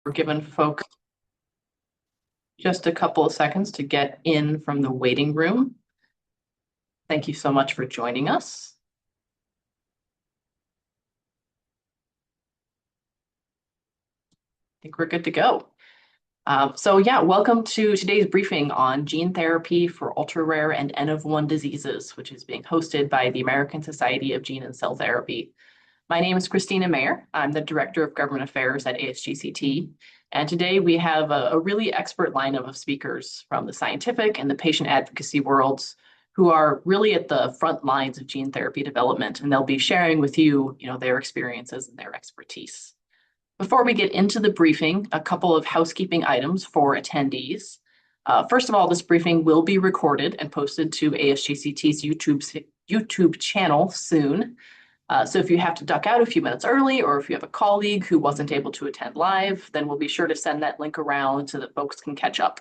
We're giving folks just a couple of seconds to get in from the waiting room. Thank you so much for joining us. I think we're good to go. Welcome to today's briefing on gene therapy for ultra-rare and N-of-1 diseases, which is being hosted by the American Society of Gene and Cell Therapy. My name is Christina Mayer. I'm the Director of Government Affairs at ASGCT. And today we have a really expert lineup of speakers from the scientific and the patient advocacy worlds who are really at the front lines of gene therapy development. And they'll be sharing with you, their experiences and their expertise. Before we get into the briefing, a couple of housekeeping items for attendees. First of all, this briefing will be recorded and posted to ASGCT's YouTube channel soon. So if you have to duck out a few minutes early, or if you have a colleague who wasn't able to attend live, then we'll be sure to send that link around so that folks can catch up.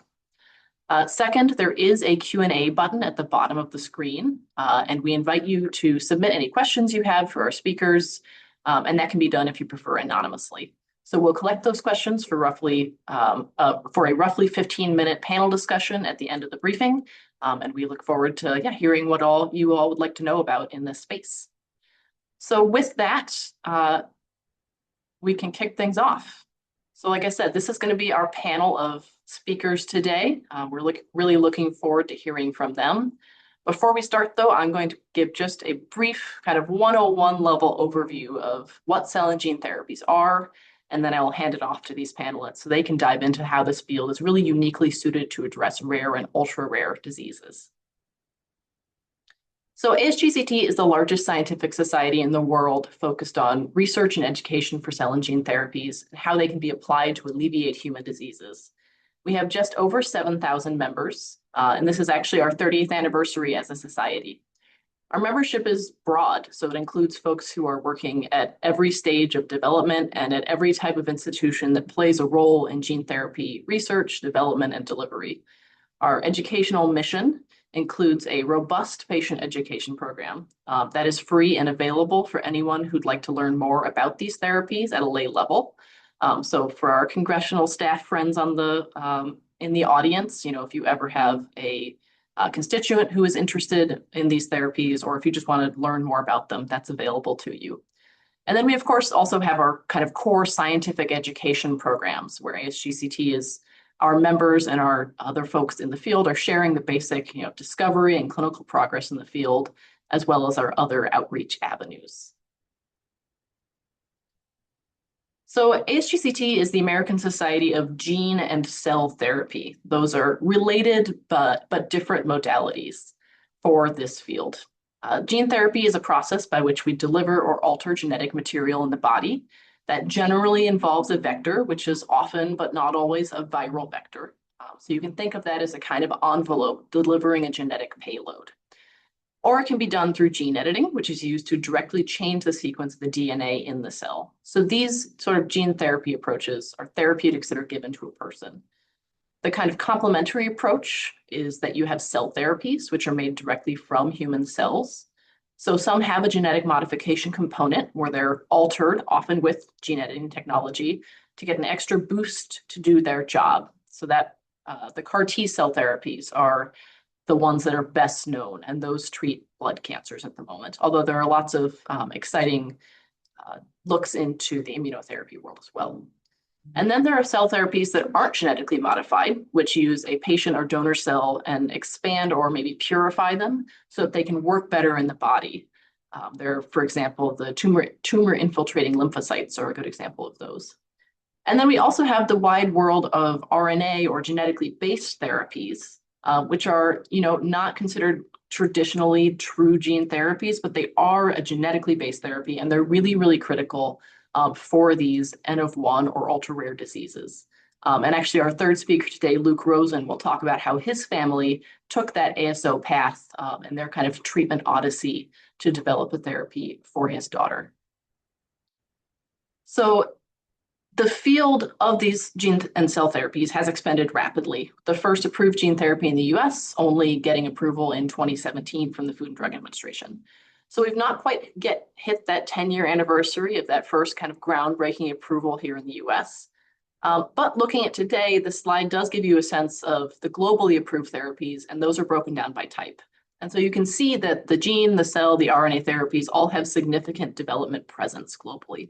Second, there is a Q&A button at the bottom of the screen, and we invite you to submit any questions you have for our speakers, and that can be done if you prefer anonymously. So we'll collect those questions for a roughly 15-minute panel discussion at the end of the briefing, and we look forward to hearing what you all would like to know about in this space. So with that, we can kick things off. So like I said, this is going to be our panel of speakers today. We're really looking forward to hearing from them. Before we start, though, I'm going to give just a brief kind of 101 level overview of what cell and gene therapies are, and then I will hand it off to these panelists so they can dive into how this field is really uniquely suited to address rare and ultra-rare diseases. So ASGCT is the largest scientific society in the world focused on research and education for cell and gene therapies and how they can be applied to alleviate human diseases. We have just over 7,000 members, and this is actually our 30th anniversary as a society. Our membership is broad, so it includes folks who are working at every stage of development and at every type of institution that plays a role in gene therapy research, development, and delivery. Our educational mission includes a robust patient education program that is free and available for anyone who'd like to learn more about these therapies at a lay level. So for our congressional staff friends in the audience, if you ever have a constituent who is interested in these therapies, or if you just want to learn more about them, that's available to you. And then we, of course, also have our kind of core scientific education programs where ASGCT is our members and our other folks in the field are sharing the basic discovery and clinical progress in the field, as well as our other outreach avenues. So ASGCT is the American Society of Gene and Cell Therapy. Those are related but different modalities for this field. Gene therapy is a process by which we deliver or alter genetic material in the body that generally involves a vector, which is often but not always a viral vector. So you can think of that as a kind of envelope delivering a genetic payload. Or it can be done through gene editing, which is used to directly change the sequence of the DNA in the cell. So these sort of gene therapy approaches are therapeutics that are given to a person. The kind of complementary approach is that you have cell therapies, which are made directly from human cells. So some have a genetic modification component where they're altered, often with gene editing technology, to get an extra boost to do their job. So that the CAR T cell therapies are the ones that are best known, and those treat blood cancers at the moment, although there are lots of exciting looks into the immunotherapy world as well. And then there are cell therapies that aren't genetically modified, which use a patient or donor cell and expand or maybe purify them so that they can work better in the body. For example, the tumor infiltrating lymphocytes are a good example of those. And then we also have the wide world of RNA or genetically based therapies, which are not considered traditionally true gene therapies, but they are a genetically based therapy, and they're really, really critical for these N-of-1 or ultra-rare diseases. And actually, our third speaker today, Luke Rosen, will talk about how his family took that ASO path and their kind of treatment odyssey to develop a therapy for his daughter. So the field of these gene and cell therapies has expanded rapidly. The first approved gene therapy in the US only getting approval in 2017 from the Food and Drug Administration. So we've not quite hit that 10-year anniversary of that first kind of groundbreaking approval here in the US. But looking at today, the slide does give you a sense of the globally approved therapies, and those are broken down by type. And so you can see that the gene, the cell, the RNA therapies all have significant development presence globally.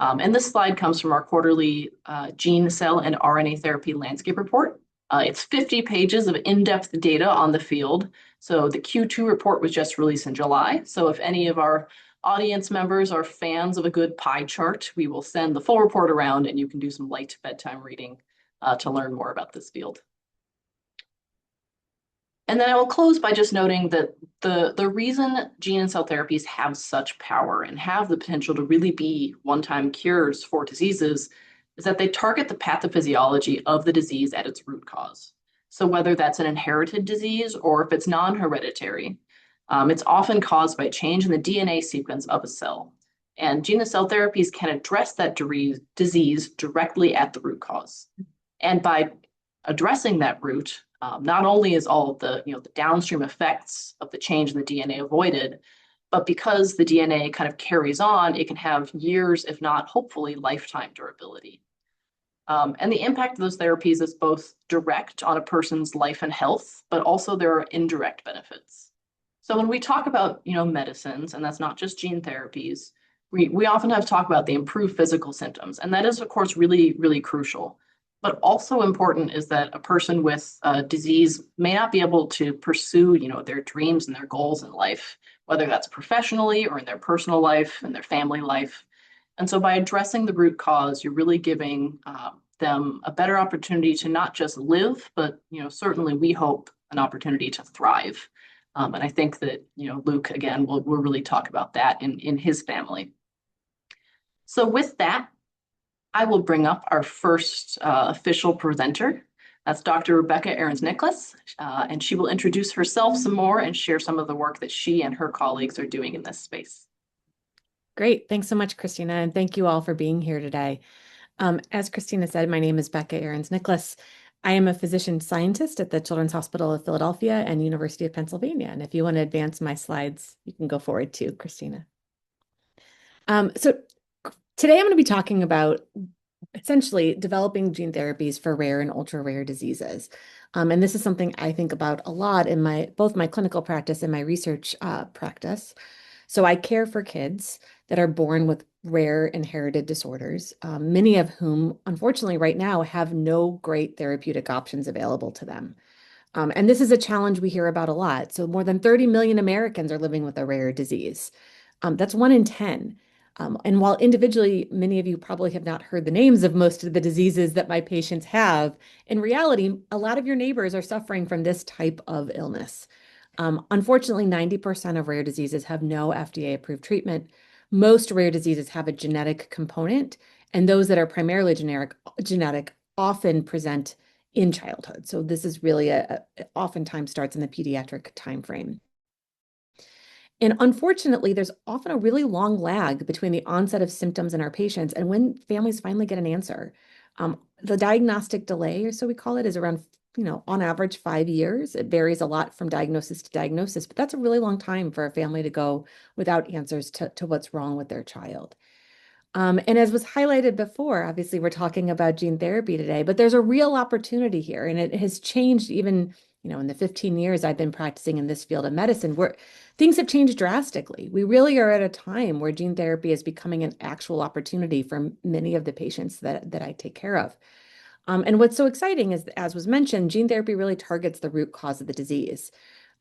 And this slide comes from our quarterly gene, cell, and RNA therapy landscape report. It's 50 pages of in-depth data on the field. So the Q2 report was just released in July. So if any of our audience members are fans of a good pie chart, we will send the full report around and you can do some light bedtime reading to learn more about this field. And then I will close by just noting that the reason gene and cell therapies have such power and have the potential to really be one-time cures for diseases is that they target the pathophysiology of the disease at its root cause. So whether that's an inherited disease or if it's non-hereditary, it's often caused by change in the DNA sequence of a cell. And gene and cell therapies can address that disease directly at the root cause. And by addressing that root, not only is all of the downstream effects of the change in the DNA avoided, but because the DNA kind of carries on, it can have years, if not hopefully lifetime durability. And the impact of those therapies is both direct on a person's life and health, but also there are indirect benefits. So when we talk about medicines, and that's not just gene therapies, we often have to talk about the improved physical symptoms, and that is of course really, really crucial. But also important is that a person with a disease may not be able to pursue, their dreams and their goals in life, whether that's professionally or in their personal life and their family life. And so by addressing the root cause, you're really giving them a better opportunity to not just live, but certainly we hope an opportunity to thrive. And I think that Luke again will really talk about that in his family. So with that, I will bring up our first official presenter. That's Dr. Rebecca Ahrens-Nicklas, and she will introduce herself some more and share some of the work that she and her colleagues are doing in this space. Great. Thanks so much, Christina, and thank you all for being here today. As Christina said, my name is Becca Ahrens-Nicklas. I am a physician scientist at the Children's Hospital of Philadelphia and University of Pennsylvania. And if you want to advance my slides, you can go forward too, Christina. So today I'm going to be talking about essentially developing gene therapies for rare and ultra rare diseases. And this is something I think about a lot in both my clinical practice and my research practice. So I care for kids that are born with rare inherited disorders, many of whom, unfortunately, right now have no great therapeutic options available to them. And this is a challenge we hear about a lot. So more than 30 million Americans are living with a rare disease. That's 1 in 10. And while individually, many of you probably have not heard the names of most of the diseases that my patients have, in reality, a lot of your neighbors are suffering from this type of illness. Unfortunately, 90% of rare diseases have no FDA-approved treatment. Most rare diseases have a genetic component, and those that are primarily genetic often present in childhood. So this is really oftentimes starts in the pediatric timeframe. And unfortunately, there's often a really long lag between the onset of symptoms in our patients and when families finally get an answer. The diagnostic delay, or so we call it, is around on average 5 years. It varies a lot from diagnosis to diagnosis, but that's a really long time for a family to go without answers to what's wrong with their child. And as was highlighted before, obviously we're talking about gene therapy today, but there's a real opportunity here, and it has changed even in the 15 years I've been practicing in this field of medicine, where things have changed drastically. We really are at a time where gene therapy is becoming an actual opportunity for many of the patients that I take care of. And what's so exciting is, as was mentioned, gene therapy really targets the root cause of the disease.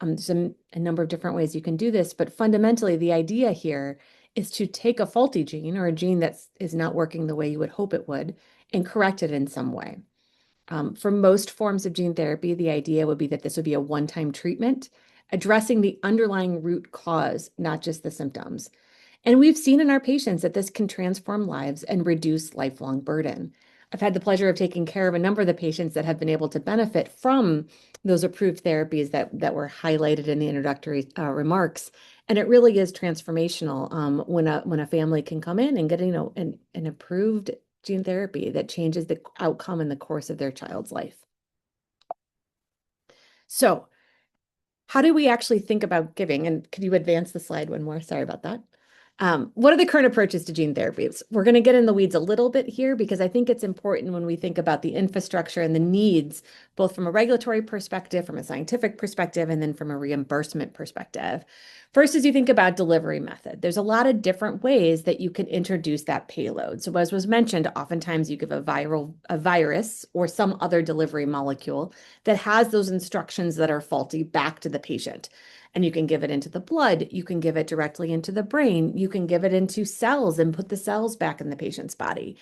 There's a number of different ways you can do this, but fundamentally, the idea here is to take a faulty gene or a gene that is not working the way you would hope it would and correct it in some way. For most forms of gene therapy, the idea would be that this would be a one-time treatment, addressing the underlying root cause, not just the symptoms. And we've seen in our patients that this can transform lives and reduce lifelong burden. I've had the pleasure of taking care of a number of the patients that have been able to benefit from those approved therapies that were highlighted in the introductory remarks. And it really is transformational when a family can come in and get an approved gene therapy that changes the outcome in the course of their child's life. So how do we actually think about giving? And could you advance the slide one more? Sorry about that. What are the current approaches to gene therapies? We're going to get in the weeds a little bit here because I think it's important when we think about the infrastructure and the needs, both from a regulatory perspective, from a scientific perspective, and then from a reimbursement perspective. First, as you think about delivery method, there's a lot of different ways that you can introduce that payload. So as was mentioned, oftentimes you give a virus or some other delivery molecule that has those instructions that are faulty back to the patient. And you can give it into the blood, you can give it directly into the brain, you can give it into cells and put the cells back in the patient's body.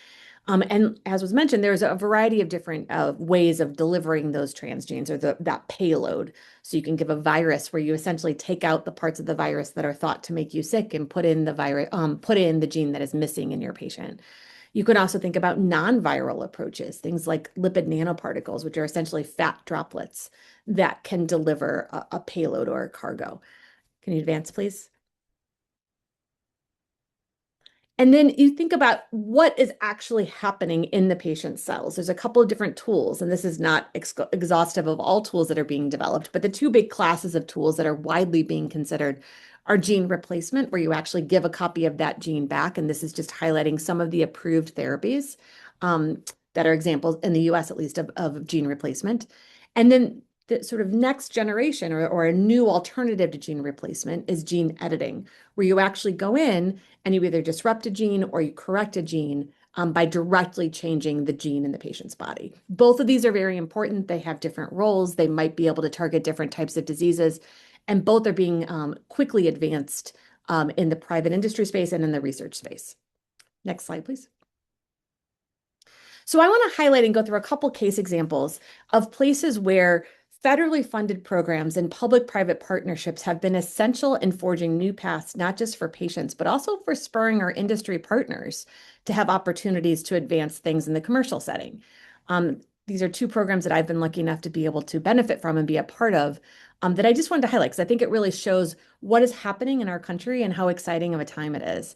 And as was mentioned, there's a variety of different ways of delivering those transgenes or that payload. So you can give a virus where you essentially take out the parts of the virus that are thought to make you sick and put in the gene that is missing in your patient. You could also think about non-viral approaches, things like lipid nanoparticles, which are essentially fat droplets that can deliver a payload or a cargo. Can you advance, please? And then you think about what is actually happening in the patient's cells. There's a couple of different tools, and this is not exhaustive of all tools that are being developed, but the two big classes of tools that are widely being considered are gene replacement, where you actually give a copy of that gene back. And this is just highlighting some of the approved therapies that are examples in the US, at least, of gene replacement. And then the sort of next generation or a new alternative to gene replacement is gene editing, where you actually go in and you either disrupt a gene or you correct a gene by directly changing the gene in the patient's body. Both of these are very important. They have different roles. They might be able to target different types of diseases, and both are being quickly advanced in the private industry space and in the research space. Next slide, please. So I want to highlight and go through a couple case examples of places where federally funded programs and public-private partnerships have been essential in forging new paths, not just for patients, but also for spurring our industry partners to have opportunities to advance things in the commercial setting. These are two programs that I've been lucky enough to be able to benefit from and be a part of that I just wanted to highlight because I think it really shows what is happening in our country and how exciting of a time it is.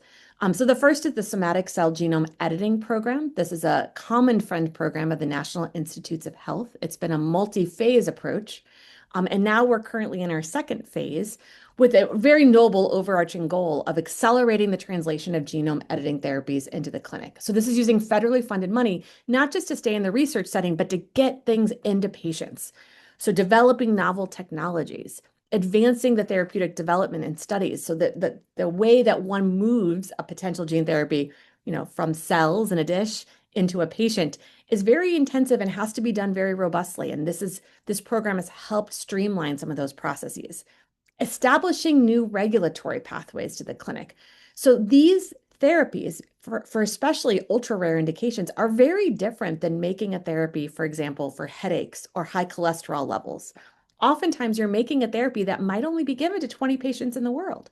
So the first is the Somatic Cell Genome Editing Program. This is a common fund program of the National Institutes of Health. It's been a multi-phase approach. And now we're currently in our second phase with a very noble overarching goal of accelerating the translation of genome editing therapies into the clinic. So this is using federally funded money, not just to stay in the research setting, but to get things into patients. So developing novel technologies, advancing the therapeutic development and studies so that the way that one moves a potential gene therapy, from cells in a dish into a patient is very intensive and has to be done very robustly. And this program has helped streamline some of those processes. Establishing new regulatory pathways to the clinic. So these therapies for especially ultra rare indications are very different than making a therapy, for example, for headaches or high cholesterol levels. Oftentimes you're making a therapy that might only be given to 20 patients in the world.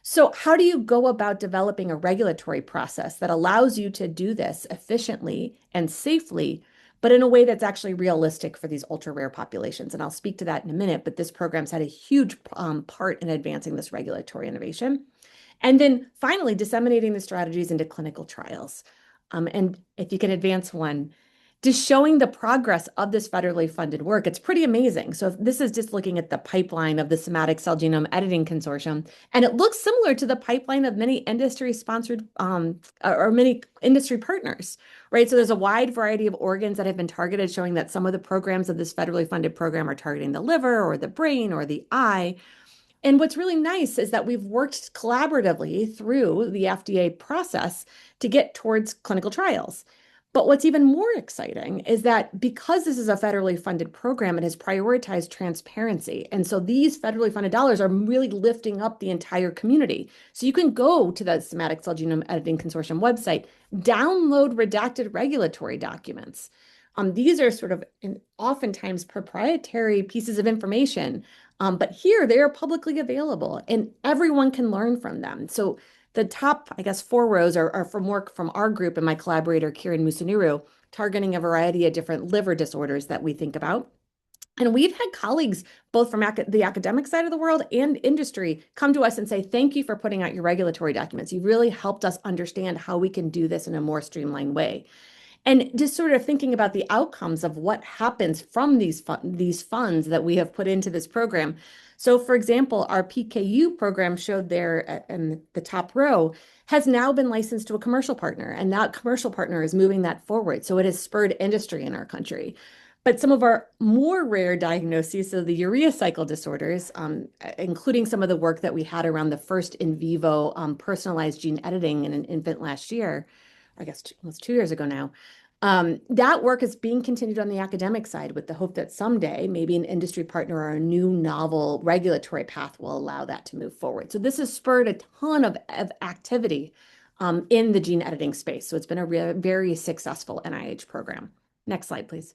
So how do you go about developing a regulatory process that allows you to do this efficiently and safely, but in a way that's actually realistic for these ultra rare populations? And I'll speak to that in a minute, but this program's had a huge part in advancing this regulatory innovation. And then finally, disseminating the strategies into clinical trials. And if you can advance one, just showing the progress of this federally funded work, it's pretty amazing. So this is just looking at the pipeline of the Somatic Cell Genome Editing Consortium, and it looks similar to the pipeline of many industry-sponsored or many industry partners, right? So there's a wide variety of organs that have been targeted, showing that some of the programs of this federally funded program are targeting the liver or the brain or the eye. And what's really nice is that we've worked collaboratively through the FDA process to get towards clinical trials. But what's even more exciting is that because this is a federally funded program, it has prioritized transparency. And so these federally funded dollars are really lifting up the entire community. So you can go to the Somatic Cell Genome Editing Consortium website, download redacted regulatory documents. These are sort of oftentimes proprietary pieces of information, but here they are publicly available and everyone can learn from them. So the top, I guess, 4 rows are from work from our group and my collaborator, Kiran Musunuru, targeting a variety of different liver disorders that we think about. And we've had colleagues, both from the academic side of the world and industry, come to us and say, thank you for putting out your regulatory documents. You really helped us understand how we can do this in a more streamlined way. And just sort of thinking about the outcomes of what happens from these funds that we have put into this program. So, for example, our PKU program showed there in the top row has now been licensed to a commercial partner, and that commercial partner is moving that forward. So it has spurred industry in our country. But some of our more rare diagnoses, so the urea cycle disorders, including some of the work that we had around the first in vivo personalized gene editing in an infant last year, I guess almost 2 years ago now, that work is being continued on the academic side with the hope that someday maybe an industry partner or a new novel regulatory path will allow that to move forward. So this has spurred a ton of activity in the gene editing space. So it's been a very successful NIH program. Next slide, please.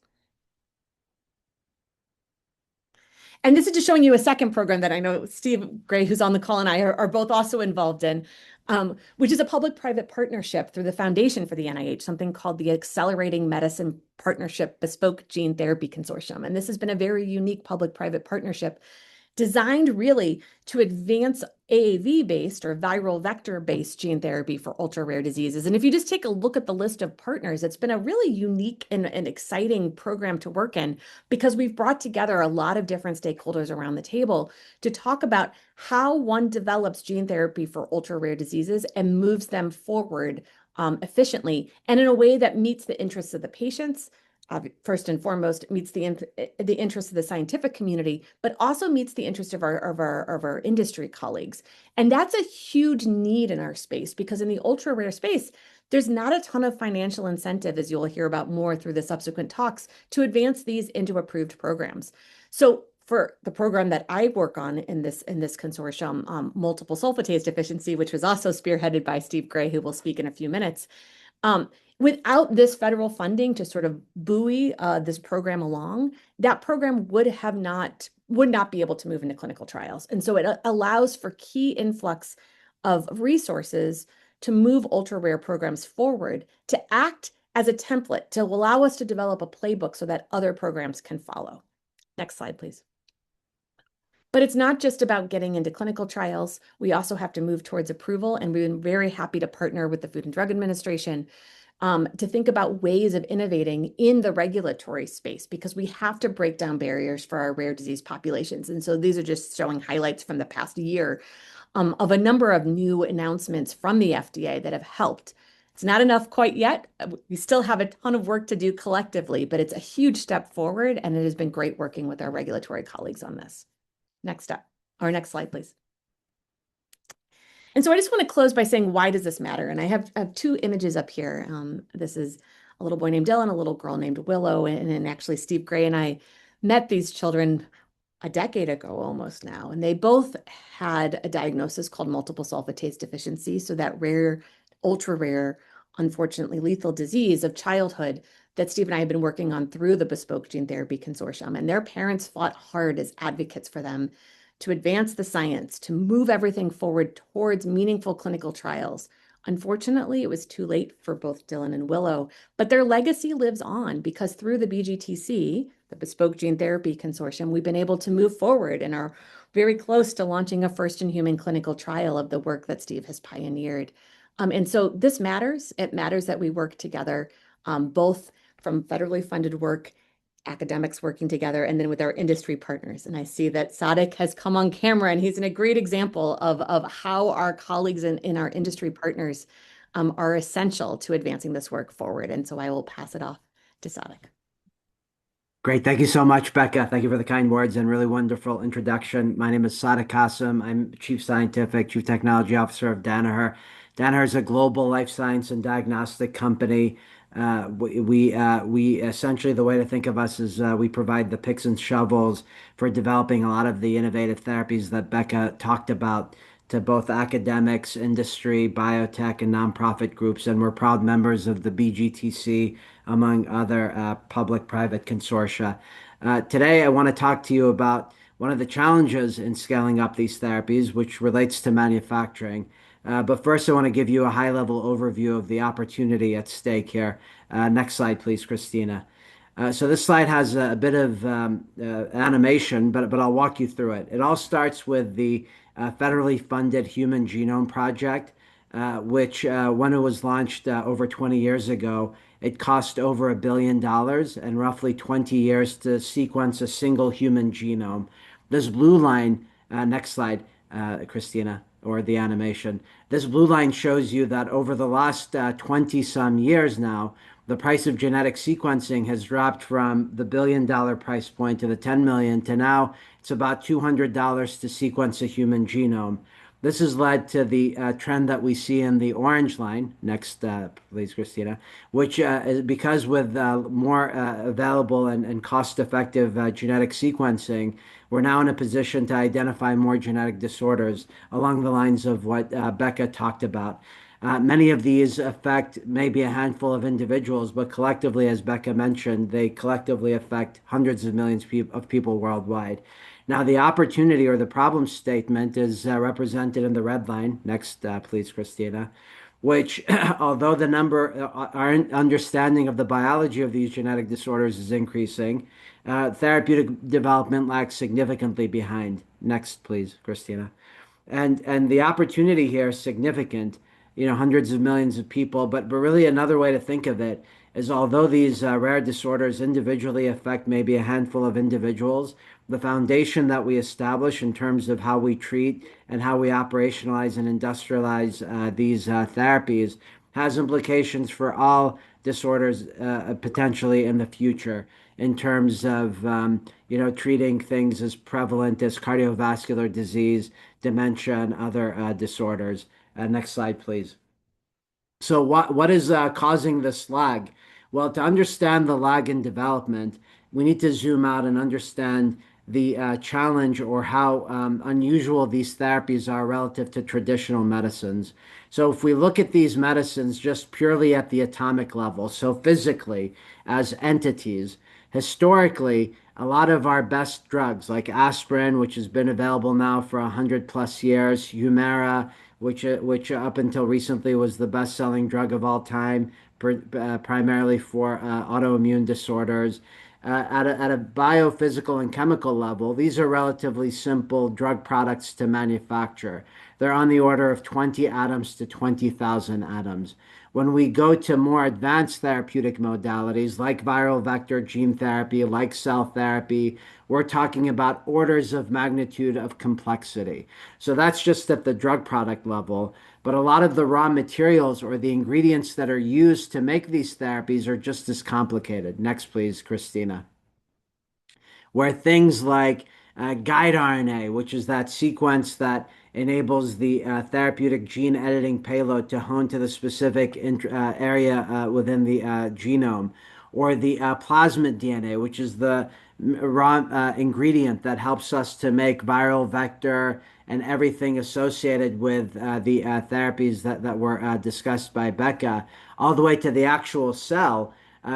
And this is just showing you a second program that I know Steve Gray, who's on the call, and I are both also involved in, which is a public-private partnership through the Foundation for the NIH, something called the Accelerating Medicine Partnership Bespoke Gene Therapy Consortium. And this has been a very unique public-private partnership designed really to advance AAV-based or viral vector-based gene therapy for ultra-rare diseases. And if you just take a look at the list of partners, it's been a really unique and exciting program to work in because we've brought together a lot of different stakeholders around the table to talk about how one develops gene therapy for ultra-rare diseases and moves them forward efficiently and in a way that meets the interests of the patients, first and foremost, meets the interests of the scientific community, but also meets the interest of our industry colleagues. And that's a huge need in our space because in the ultra rare space, there's not a ton of financial incentive, as you'll hear about more through the subsequent talks, to advance these into approved programs. So for the program that I work on in this consortium, multiple sulfatase deficiency, which was also spearheaded by Steve Gray, who will speak in a few minutes. Without this federal funding to sort of buoy this program along, that program would not be able to move into clinical trials. And so it allows for key influx of resources to move ultra rare programs forward, to act as a template to allow us to develop a playbook so that other programs can follow. Next slide, please. But it's not just about getting into clinical trials. We also have to move towards approval, and we've been very happy to partner with the Food and Drug Administration to think about ways of innovating in the regulatory space because we have to break down barriers for our rare disease populations. And so these are just showing highlights from the past year of a number of new announcements from the FDA that have helped. It's not enough quite yet. We still have a ton of work to do collectively, but it's a huge step forward, and it has been great working with our regulatory colleagues on this. Next step, or next slide, please. And so I just want to close by saying, why does this matter? And I have two images up here. This is a little boy named Dylan, a little girl named Willow, and actually Steve Gray and I met these children a decade ago almost now, and they both had a diagnosis called multiple sulfatase deficiency, so that rare, ultra rare, unfortunately lethal disease of childhood that Steve and I have been working on through the Bespoke Gene Therapy Consortium. And their parents fought hard as advocates for them to advance the science, to move everything forward towards meaningful clinical trials. Unfortunately, it was too late for both Dylan and Willow, but their legacy lives on because through the BGTC, the Bespoke Gene Therapy Consortium, we've been able to move forward and are very close to launching a first-in-human clinical trial of the work that Steve has pioneered. And so this matters. It matters that we work together, both from federally funded work, academics working together, and then with our industry partners. And I see that Sadek has come on camera, and he's in a great example of how our colleagues in our industry partners are essential to advancing this work forward. And so I will pass it off to Sadek. Great. Thank you so much, Becca. Thank you for the kind words and really wonderful introduction. My name is Sadek Qasim. I'm Chief Technology Officer of Danaher. Danaher is a global life science and diagnostic company. We essentially, the way to think of us is we provide the picks and shovels for developing a lot of the innovative therapies that Becca talked about to both academics, industry, biotech, and nonprofit groups. And we're proud members of the BGTC, among other public-private consortia. Today, I want to talk to you about one of the challenges in scaling up these therapies, which relates to manufacturing. But first, I want to give you a high-level overview of the opportunity at stake here. Next slide, please, Christina. So this slide has a bit of animation, but I'll walk you through it. It all starts with the federally funded Human Genome Project, which when it was launched over 20 years ago, it cost over $1 billion and roughly 20 years to sequence a single human genome. This blue line, next slide, Christina, or the animation. This blue line shows you that over the last 20 some years now, the price of genetic sequencing has dropped from the $1 billion price point to the 10 million to now it's about $200 to sequence a human genome. This has led to the trend that we see in the orange line. Next, please, Christina, which is because with more available and cost-effective genetic sequencing, we're now in a position to identify more genetic disorders along the lines of what Becca talked about. Many of these affect maybe a handful of individuals, but collectively, as Becca mentioned, they collectively affect hundreds of millions of people worldwide. Now, the opportunity or the problem statement is represented in the red line. Next, please, Christina. Which, although the our understanding of the biology of these genetic disorders is increasing, therapeutic development lags significantly behind. Next, please, Christina. And the opportunity here is significant, hundreds of millions of people. But really another way to think of it is although these rare disorders individually affect maybe a handful of individuals, the foundation that we establish in terms of how we treat and how we operationalize and industrialize these therapies has implications for all disorders potentially in the future in terms of treating things as prevalent as cardiovascular disease, dementia, and other disorders. Next slide, please. So what is causing this lag? Well, to understand the lag in development, we need to zoom out and understand the challenge or how unusual these therapies are relative to traditional medicines. So if we look at these medicines just purely at the atomic level, so physically as entities, historically, a lot of our best drugs like aspirin, which has been available now for 100 plus years, Humira, which up until recently was the best-selling drug of all time, primarily for autoimmune disorders. At a biophysical and chemical level, these are relatively simple drug products to manufacture. They're on the order of 20 atoms to 20,000 atoms. When we go to more advanced therapeutic modalities like viral vector gene therapy, like cell therapy, we're talking about orders of magnitude of complexity. So that's just at the drug product level. But a lot of the raw materials or the ingredients that are used to make these therapies are just as complicated. Next, please, Christina. Where things like guide RNA, which is that sequence that enables the therapeutic gene editing payload to hone to the specific area within the genome, or the plasmid DNA, which is the raw ingredient that helps us to make viral vector and everything associated with the therapies that were discussed by Becca, all the way to the actual cell.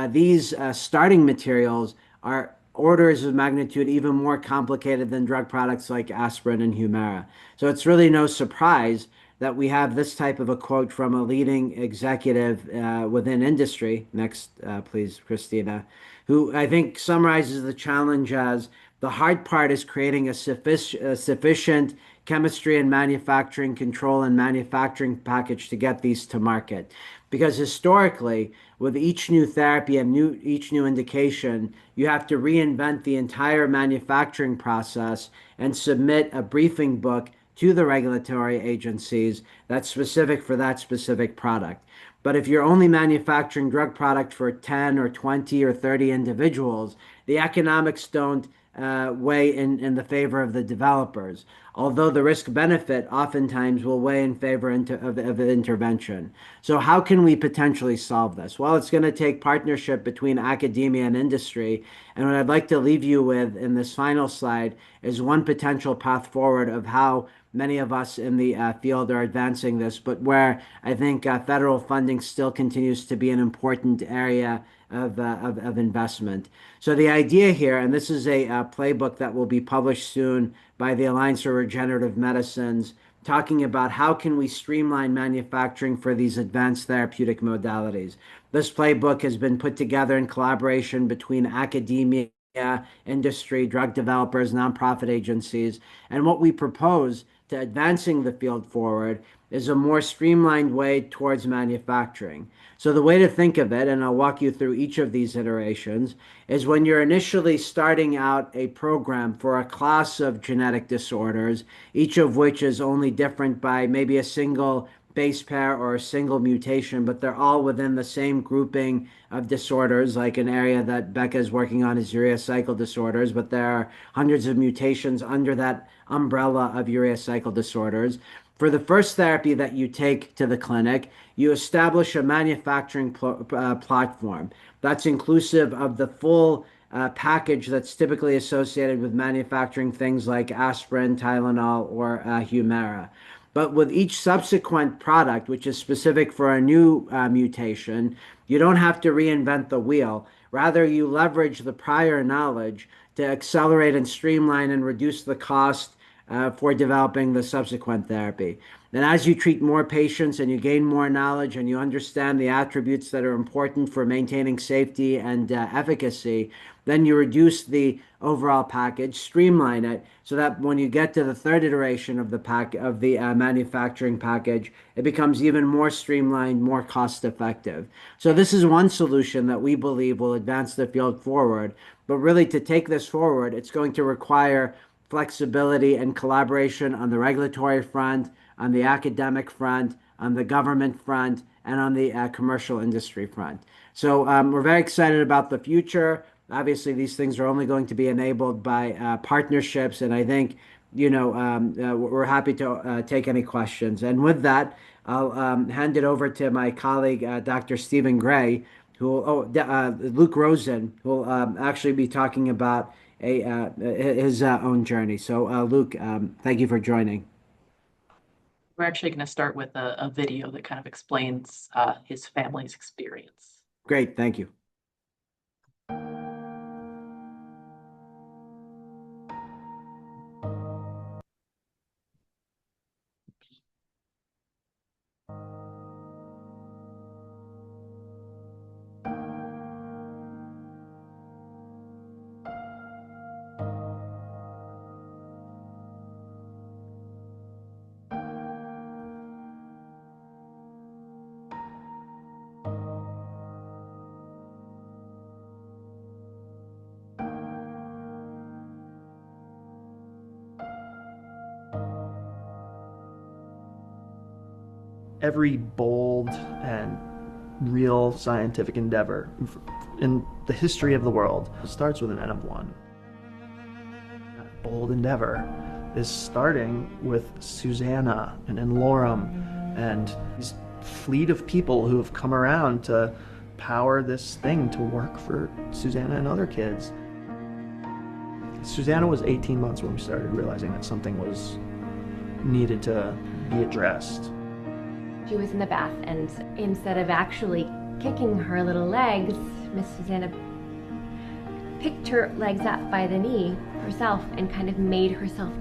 These starting materials are orders of magnitude even more complicated than drug products like aspirin and Humira. So it's really no surprise that we have this type of a quote from a leading executive within industry. Next, please, Christina, who I think summarizes the challenge as the hard part is creating a sufficient chemistry and manufacturing control and manufacturing package to get these to market. Because historically, with each new therapy and each new indication, you have to reinvent the entire manufacturing process and submit a briefing book to the regulatory agencies that's specific for that specific product. But if you're only manufacturing drug product for 10 or 20 or 30 individuals, the economics don't weigh in the favor of the developers, although the risk benefit oftentimes will weigh in favor of intervention. So how can we potentially solve this? Well, it's going to take partnership between academia and industry. And what I'd like to leave you with in this final slide is one potential path forward of how many of us in the field are advancing this, but where I think federal funding still continues to be an important area of investment. So the idea here, and this is a playbook that will be published soon by the Alliance for Regenerative Medicines, talking about how can we streamline manufacturing for these advanced therapeutic modalities. This playbook has been put together in collaboration between academia, industry, drug developers, nonprofit agencies. And what we propose to advancing the field forward is a more streamlined way towards manufacturing. So the way to think of it, and I'll walk you through each of these iterations, is when you're initially starting out a program for a class of genetic disorders, each of which is only different by maybe a single base pair or a single mutation, but they're all within the same grouping of disorders. Like an area that Becca is working on is urea cycle disorders, but there are hundreds of mutations under that umbrella of urea cycle disorders. For the first therapy that you take to the clinic, you establish a manufacturing platform that's inclusive of the full package that's typically associated with manufacturing things like aspirin, Tylenol, or Humira. But with each subsequent product, which is specific for a new mutation, you don't have to reinvent the wheel. Rather, you leverage the prior knowledge to accelerate and streamline and reduce the cost for developing the subsequent therapy. And as you treat more patients and you gain more knowledge and you understand the attributes that are important for maintaining safety and efficacy, then you reduce the overall package, streamline it, so that when you get to the third iteration of the manufacturing package, it becomes even more streamlined, more cost effective. So this is one solution that we believe will advance the field forward. But really, to take this forward, it's going to require flexibility and collaboration on the regulatory front, on the academic front, on the government front, and on the commercial industry front. So we're very excited about the future. Obviously, these things are only going to be enabled by partnerships, and I think, we're happy to take any questions. And with that, I'll hand it over to my colleague, Dr. Stephen Gray, Luke Rosen, who will actually be talking about his own journey. So, Luke, thank you for joining. We're actually going to start with a video that kind of explains his family's experience. Great, thank you. Every bold and real scientific endeavor in the history of the world starts with an N-of-1. That bold endeavor is starting with Susanna and Loram and this fleet of people who have come around to power this thing to work for Susanna and other kids. Susanna was 18 months when we started realizing that something was needed to be addressed. She was in the bath, and instead of actually kicking her little legs, Miss Susanna picked her legs up by the knee herself and kind of made herself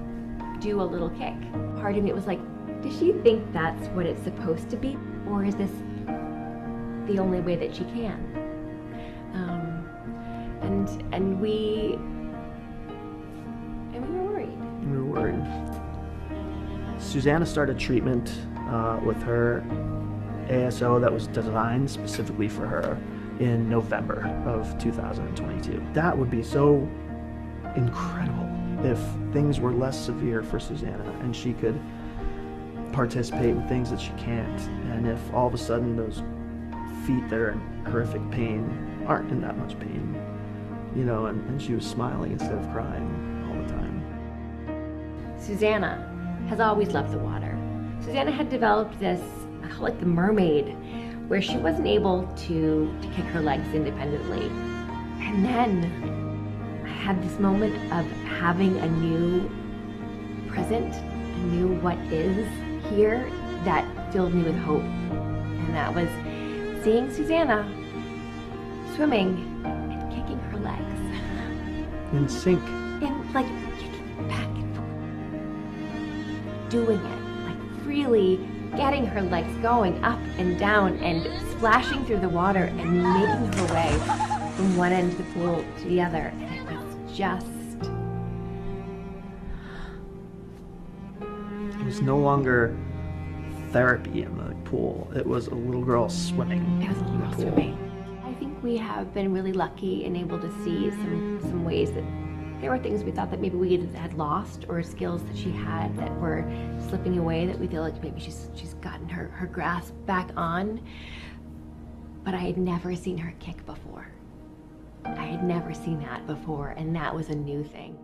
do a little kick. Part of me was like, does she think that's what it's supposed to be? Or is this the only way that she can? And we were worried. We were worried. Susanna started treatment with her ASO that was designed specifically for her in November of 2022. That would be so incredible if things were less severe for Susanna and she could participate in things that she can't, and if all of a sudden those feet that are in horrific pain aren't in that much pain, and she was smiling instead of crying all the time. Susanna has always loved the water. Susanna had developed this, I call it the mermaid, where she wasn't able to kick her legs independently. And then I had this moment of having a new present, a new what is here that filled me with hope. And that was seeing Susanna swimming and kicking her legs. In sync. And like kicking back and forth. Doing it. Really getting her legs going up and down and splashing through the water and making her way from one end of the pool to the other. And it was just... It was no longer therapy in the pool. It was a little girl swimming. It was a little girl swimming. I think we have been really lucky and able to see some ways that there were things we thought that maybe we had lost, or skills that she had that were slipping away, that we feel like maybe she's gotten her grasp back on. But I had never seen her kick before. I had never seen that before, and that was a new thing.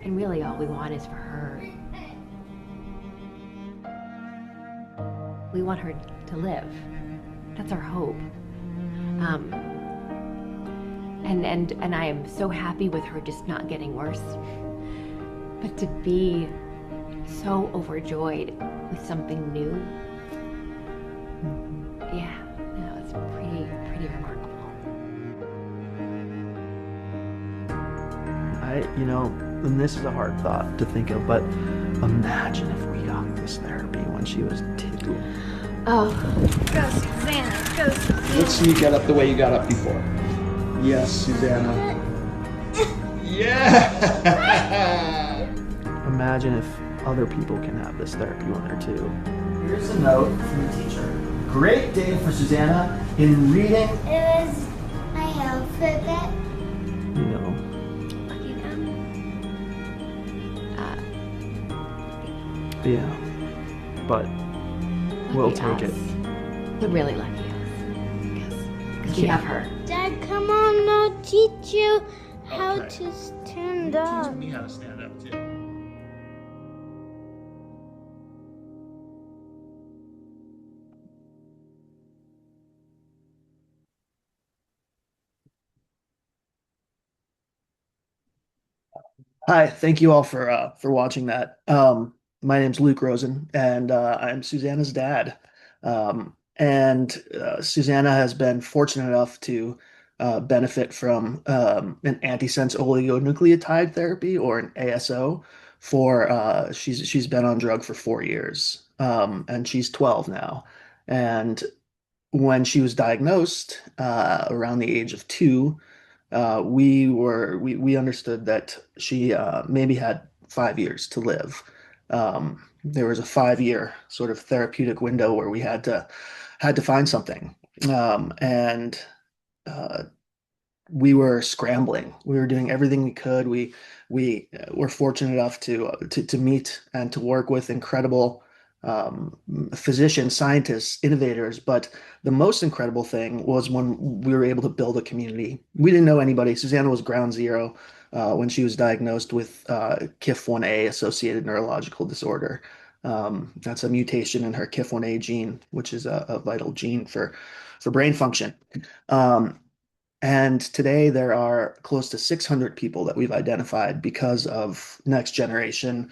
And really all we want is for her. We want her to live. That's our hope. And I am so happy with her just not getting worse. But to be so overjoyed with something new, yeah, no, it's pretty remarkable. And this is a hard thought to think of, but imagine if we got this therapy when she was 2. Oh, Go, Susanna. Go, Susanna. Let's see you get up the way you got up before. Yes, Susanna. Yeah! Imagine if other people can have this therapy when they're 2. Here's a note from the teacher. Great day for Susanna in reading. It was my alphabet. lucky them. Yeah. But we'll Lucky take us. it. They're really lucky us. Because we have her. Dad, come on, I'll teach you how Okay. to stand up. me how to stand up too. Hi, thank you all for watching that. My name's Luke Rosen, and I'm Susanna's dad. And Susanna has been fortunate enough to benefit from an antisense oligonucleotide therapy, or an ASO, for she's been on drug for 4 years, and she's 12 now. And when she was diagnosed around the age of 2, we understood that she maybe had 5 years to live. There was a 5-year sort of therapeutic window where we had to find something, and uh, we were scrambling. We were doing everything we could. We were fortunate enough to meet and to work with incredible physicians, scientists, innovators. But the most incredible thing was when we were able to build a community. We didn't know anybody. Susanna was ground zero when she was diagnosed with KIF1A associated neurological disorder. That's a mutation in her KIF1A gene, which is a vital gene for brain function. And today there are close to 600 people that we've identified because of next generation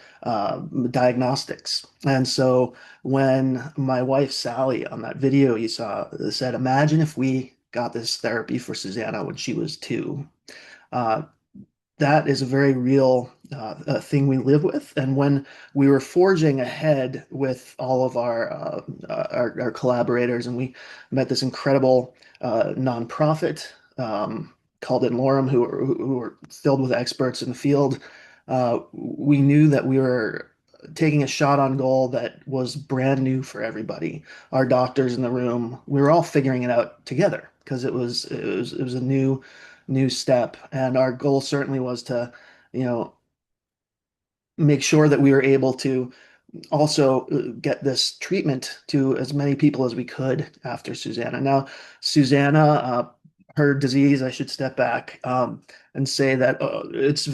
diagnostics. And so when my wife Sally, on that video you saw, said, imagine if we got this therapy for Susanna when she was 2. That is a very real thing we live with. And when we were forging ahead with all of our collaborators, and we met this incredible nonprofit called N-of-1, who were filled with experts in the field, we knew that we were taking a shot on goal that was brand new for everybody. Our doctors in the room, we were all figuring it out together because it was a new step, and our goal certainly was to, make sure that we were able to also get this treatment to as many people as we could after Susanna. Now, Susanna, her disease, I should step back and say that it's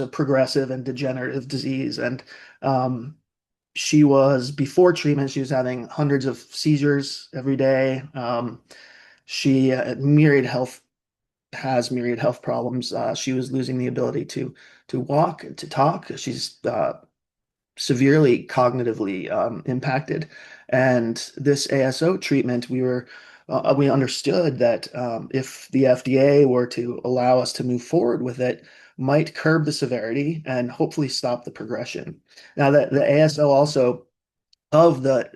a progressive and degenerative disease, and she was, before treatment, she was having hundreds of seizures every day. She had myriad health problems. She was losing the ability to walk, to talk. She's severely cognitively impacted. And this ASO treatment, we understood that if the FDA were to allow us to move forward with it, might curb the severity and hopefully stop the progression. Now, the ASO also, of the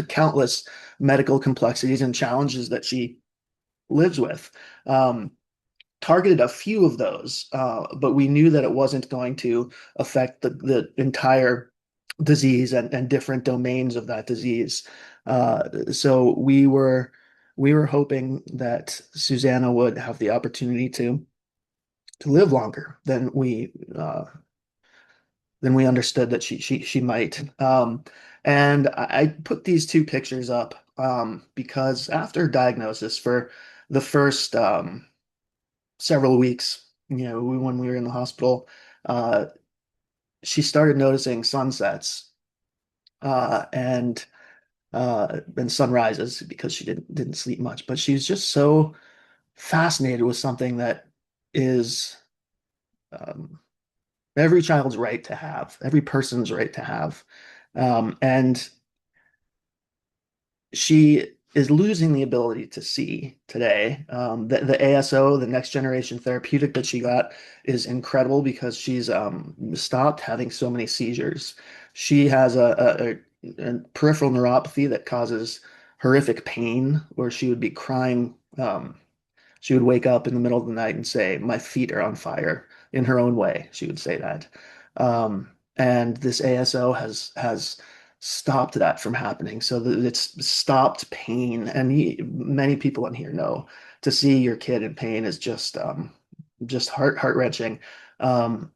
countless medical complexities and challenges that she lives with, targeted a few of those, but we knew that it wasn't going to affect the entire disease and different domains of that disease. So we were hoping that Susanna would have the opportunity to live longer than we understood that she might. And I put these two pictures up because after diagnosis for the first several weeks, when we were in the hospital, uh, she started noticing sunsets and sunrises because she didn't sleep much. But she was just so fascinated with something that is um, every child's right to have, every person's right to have. And she is losing the ability to see today. The ASO, the next generation therapeutic that she got, is incredible because she's stopped having so many seizures. She has a peripheral neuropathy that causes horrific pain, where she would be crying. She would wake up in the middle of the night and say, "My feet are on fire." In her own way, she would say that. And this ASO has stopped that from happening. So that it's stopped pain. And many people in here know to see your kid in pain is just heart wrenching. Um,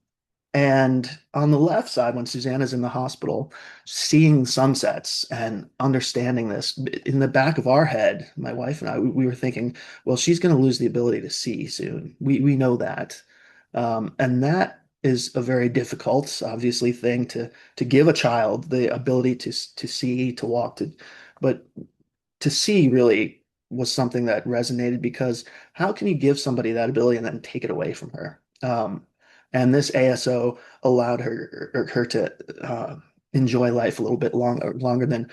and on the left side, when Susanna's in the hospital, seeing sunsets and understanding this, in the back of our head, my wife and I, we were thinking, well, she's going to lose the ability to see soon. We know that. And that is a very difficult, obviously, thing to give a child the ability to see, to walk, but to see really was something that resonated because how can you give somebody that ability and then take it away from her? And this ASO allowed her to enjoy life a little bit longer than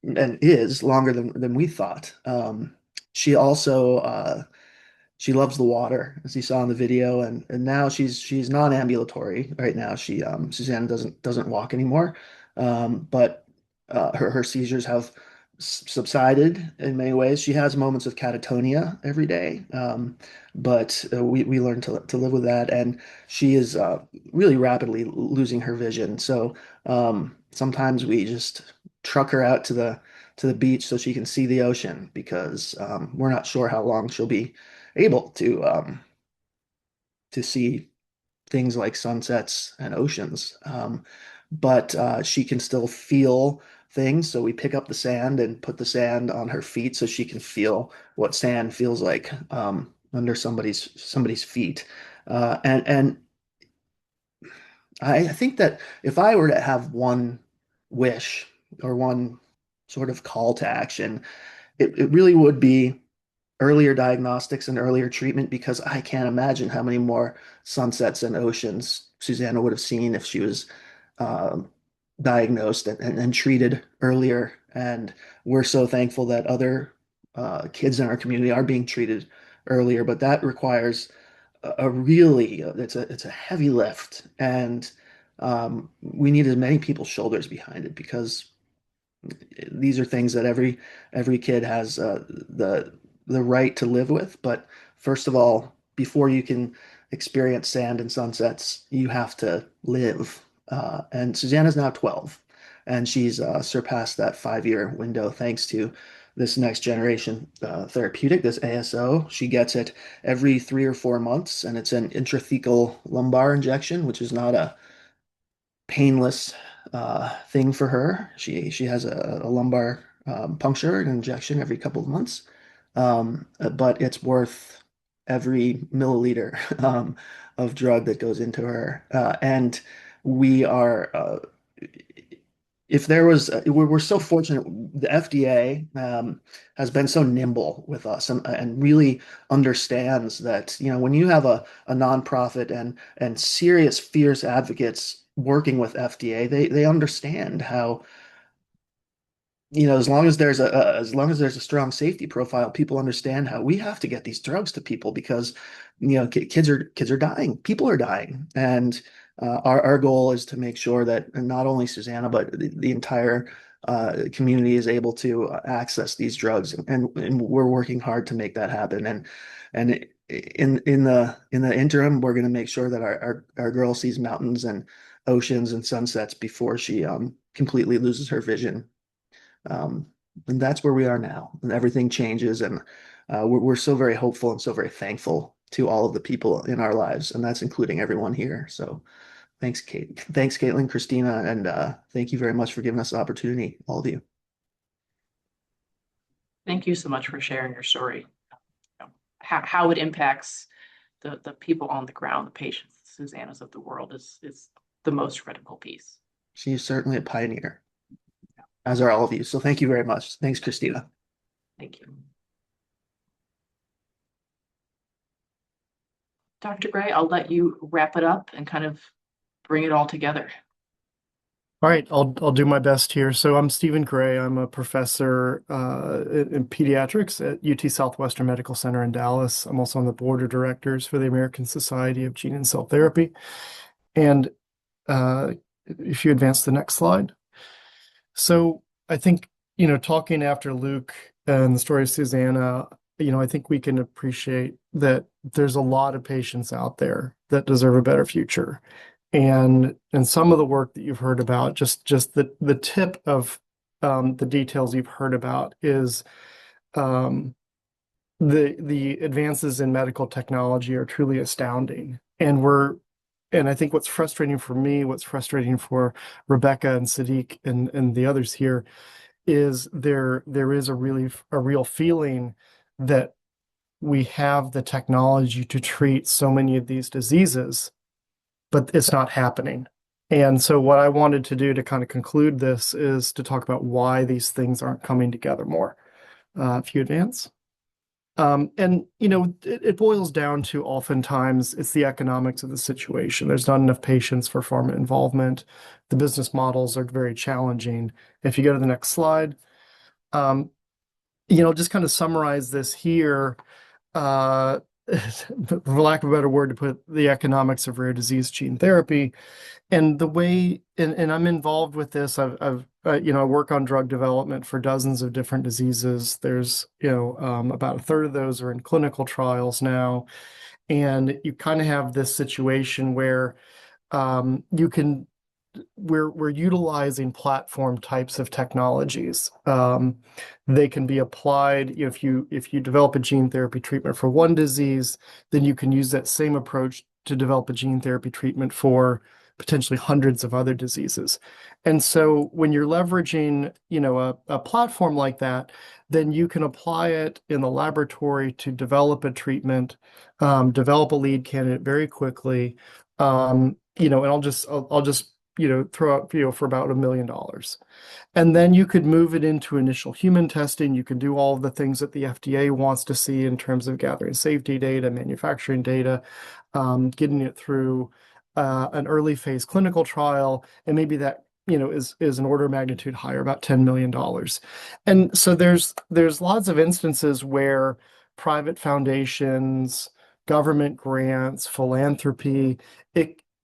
and is longer than we thought. She also she loves the water, as you saw in the video, and now she's non-ambulatory right now. Susanna doesn't walk anymore, but her seizures have subsided in many ways. She has moments of catatonia every day, but we learned to live with that, and she is really rapidly losing her vision. So sometimes we just truck her out to the beach so she can see the ocean because we're not sure how long she'll be able to see things like sunsets and oceans. But she can still feel things. So we pick up the sand and put the sand on her feet so she can feel what sand feels like under somebody's feet. And I think that if I were to have one wish or one sort of call to action, it really would be earlier diagnostics and earlier treatment because I can't imagine how many more sunsets and oceans Susanna would have seen if she was um, diagnosed and treated earlier. And we're so thankful that other kids in our community are being treated earlier, but that requires a really it's a heavy lift, and we need as many people's shoulders behind it because these are things that every kid has the right to live with. But first of all, before you can experience sand and sunsets, you have to live. And Susanna's now 12, and she's surpassed that 5 year window thanks to this next generation therapeutic, this ASO. She gets it every 3 or 4 months, and it's an intrathecal lumbar injection, which is not a painless thing for her. She has a lumbar puncture and injection every couple of months, but it's worth every milliliter of drug that goes into her. And we are, if there was, we're so fortunate. The FDA has been so nimble with us and really understands that, when you have a nonprofit and serious, fierce advocates working with FDA, they understand how, as long as there's a strong safety profile, people understand how we have to get these drugs to people because, kids are dying, people are dying, and our goal is to make sure that not only Susanna but the entire community is able to access these drugs, and we're working hard to make that happen. And in the interim, we're going to make sure that our girl sees mountains and oceans and sunsets before she completely loses her vision. And that's where we are now, and everything changes, and we're so very hopeful and so very thankful to all of the people in our lives, and that's including everyone here. So thanks, Kate. Thanks, Caitlin, Christina, and thank you very much for giving us the opportunity, all of you. Thank you so much for sharing your story. How it impacts the people on the ground, the patients, the Susannas of the world is the most critical piece. She's certainly a pioneer, as are all of you. So thank you very much. Thanks, Christina. Thank you. Dr. Gray, I'll let you wrap it up and kind of bring it all together. All right, I'll do my best here. So I'm Stephen Gray. I'm a professor in pediatrics at UT Southwestern Medical Center in Dallas. I'm also on the board of directors for the American Society of Gene and Cell Therapy. And if you advance the next slide. So I think, talking after Luke and the story of Susanna, I think we can appreciate that there's a lot of patients out there that deserve a better future. And some of the work that you've heard about, just the tip of the details you've heard about is the advances in medical technology are truly astounding. And I think what's frustrating for me, what's frustrating for Rebecca and Sadiq and the others here is there is a real feeling that we have the technology to treat so many of these diseases, but it's not happening. And so what I wanted to do to kind of conclude this is to talk about why these things aren't coming together more. If you advance. It boils down to oftentimes it's the economics of the situation. There's not enough patients for pharma involvement. The business models are very challenging. If you go to the next slide, just kind of summarize this here. For lack of a better word, to put the economics of rare disease gene therapy and the way, and I'm involved with this. I work on drug development for dozens of different diseases. There's, about a third of those are in clinical trials now. And you kind of have this situation where we're utilizing platform types of technologies. They can be applied if you develop a gene therapy treatment for one disease, then you can use that same approach to develop a gene therapy treatment for potentially hundreds of other diseases. And so when you're leveraging, a platform like that, then you can apply it in the laboratory to develop a treatment, develop a lead candidate very quickly. And I'll just throw out, for about $1 million. And then you could move it into initial human testing. You can do all of the things that the FDA wants to see in terms of gathering safety data, manufacturing data, getting it through an early phase clinical trial, and maybe that is an order of magnitude higher, about $10 million. And so there's lots of instances where private foundations, government grants, philanthropy,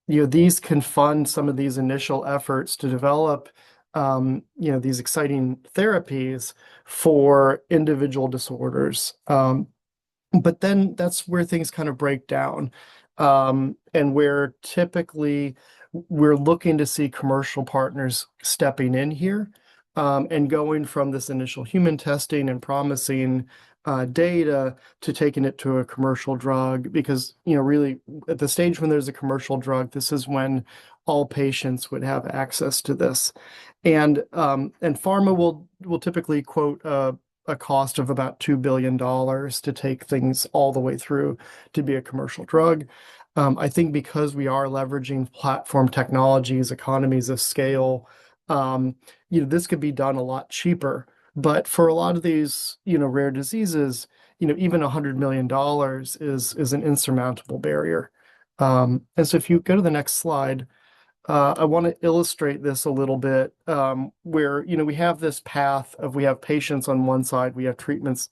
these can fund some of these initial efforts to develop these exciting therapies for individual disorders. But then that's where things kind of break down. And where typically we're looking to see commercial partners stepping in here and going from this initial human testing and promising data to taking it to a commercial drug, because really at the stage when there's a commercial drug, this is when all patients would have access to this, and pharma will typically quote a cost of about $2 billion to take things all the way through to be a commercial drug. I think because we are leveraging platform technologies, economies of scale, this could be done a lot cheaper. But for a lot of these, rare diseases, even $100 million is an insurmountable barrier. And so if you go to the next slide, I want to illustrate this a little bit, where, we have this path of, we have patients on one side, we have treatments,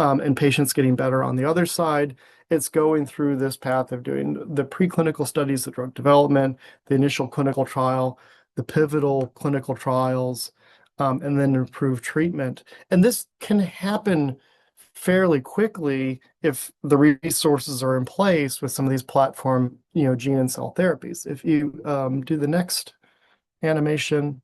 and patients getting better on the other side. It's going through this path of doing the preclinical studies, the drug development, the initial clinical trial, the pivotal clinical trials, and then improved treatment. And this can happen fairly quickly if the resources are in place with some of these platform, gene and cell therapies. If you do the next animation,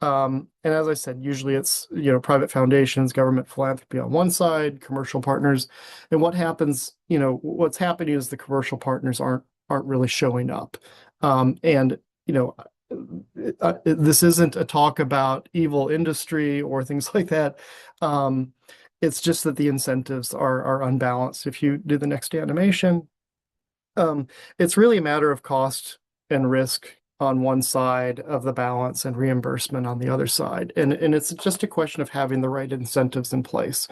and as I said, usually it's, private foundations, government philanthropy on one side, commercial partners. And what happens, what's happening is the commercial partners aren't really showing up. And, this isn't a talk about evil industry or things like that. It's just that the incentives are unbalanced. If you do the next animation, it's really a matter of cost and risk on one side of the balance and reimbursement on the other side. And it's just a question of having the right incentives in place.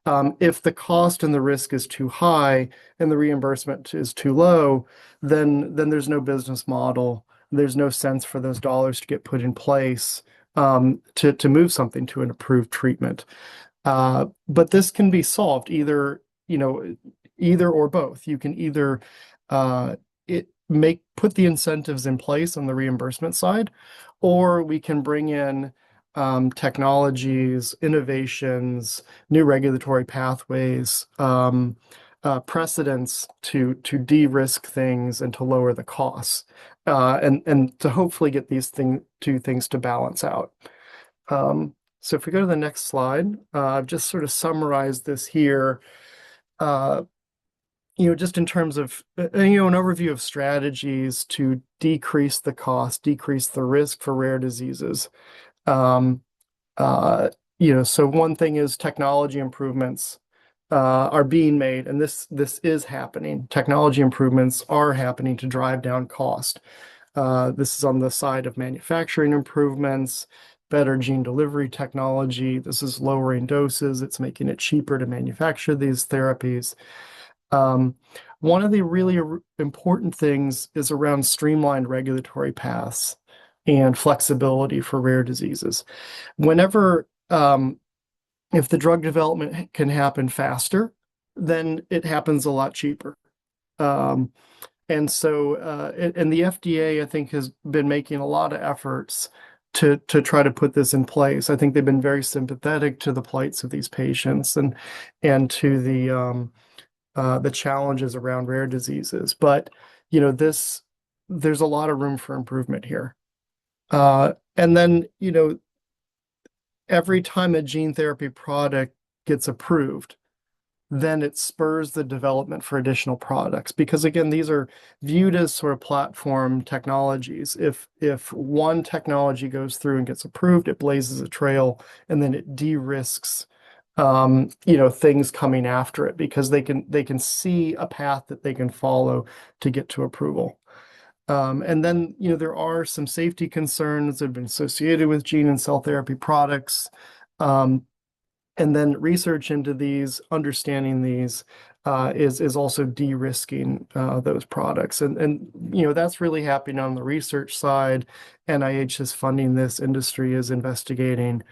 If the cost and the risk is too high and the reimbursement is too low, then there's no business model. There's no sense for those dollars to get put in place to move something to an approved treatment. But this can be solved either or both. You can either put the incentives in place on the reimbursement side, or we can bring in technologies, innovations, new regulatory pathways, precedents to de-risk things and to lower the costs, and to hopefully get these two things to balance out. So if we go to the next slide, I've just sort of summarized this here. Just in terms of, an overview of strategies to decrease the cost, decrease the risk for rare diseases. So one thing is technology improvements are being made, and this is happening. Technology improvements are happening to drive down cost. This is on the side of manufacturing improvements, better gene delivery technology. This is lowering doses. It's making it cheaper to manufacture these therapies. One of the really important things is around streamlined regulatory paths and flexibility for rare diseases. Whenever, if the drug development can happen faster, then it happens a lot cheaper. And the FDA, I think, has been making a lot of efforts to try to put this in place. I think they've been very sympathetic to the plights of these patients and to the challenges around rare diseases. But, there's a lot of room for improvement here. And then, every time a gene therapy product gets approved, then it spurs the development for additional products. Because again, these are viewed as sort of platform technologies. If one technology goes through and gets approved, it blazes a trail, and then it de-risks things coming after it, because they can see a path that they can follow to get to approval. And then, there are some safety concerns that have been associated with gene and cell therapy products. And then research into these, understanding these, is also de-risking those products. And that's really happening on the research side. NIH is funding this, industry is investigating.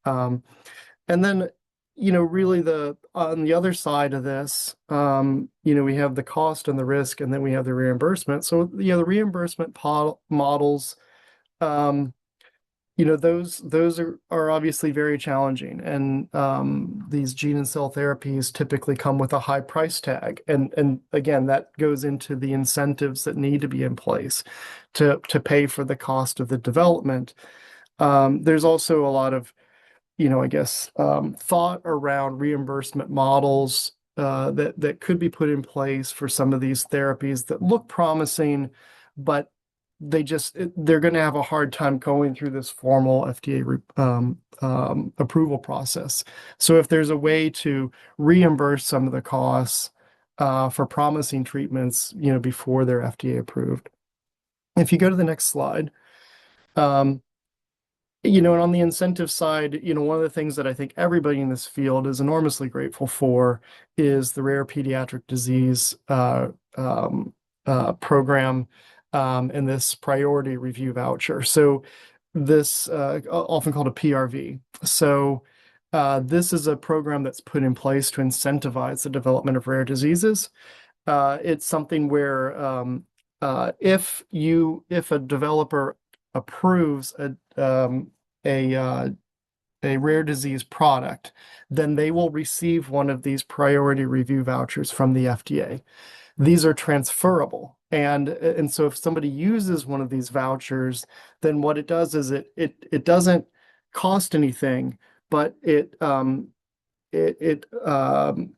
And then, really on the other side of this, we have the cost and the risk, and then we have the reimbursement. So, the reimbursement models, those are obviously very challenging. And these gene and cell therapies typically come with a high price tag. And again, that goes into the incentives that need to be in place to pay for the cost of the development. There's also a lot of thought around reimbursement models that could be put in place for some of these therapies that look promising, but they're going to have a hard time going through this formal FDA approval process. So if there's a way to reimburse some of the costs for promising treatments, before they're FDA approved. If you go to the next slide. And on the incentive side, one of the things that I think everybody in this field is enormously grateful for is the Rare Pediatric Disease program and this priority review voucher. So this, often called a PRV. So this is a program that's put in place to incentivize the development of rare diseases. It's something where if a developer approves a a rare disease product, then they will receive one of these priority review vouchers from the FDA. These are transferable. And so if somebody uses one of these vouchers, then what it does is it doesn't cost anything, but it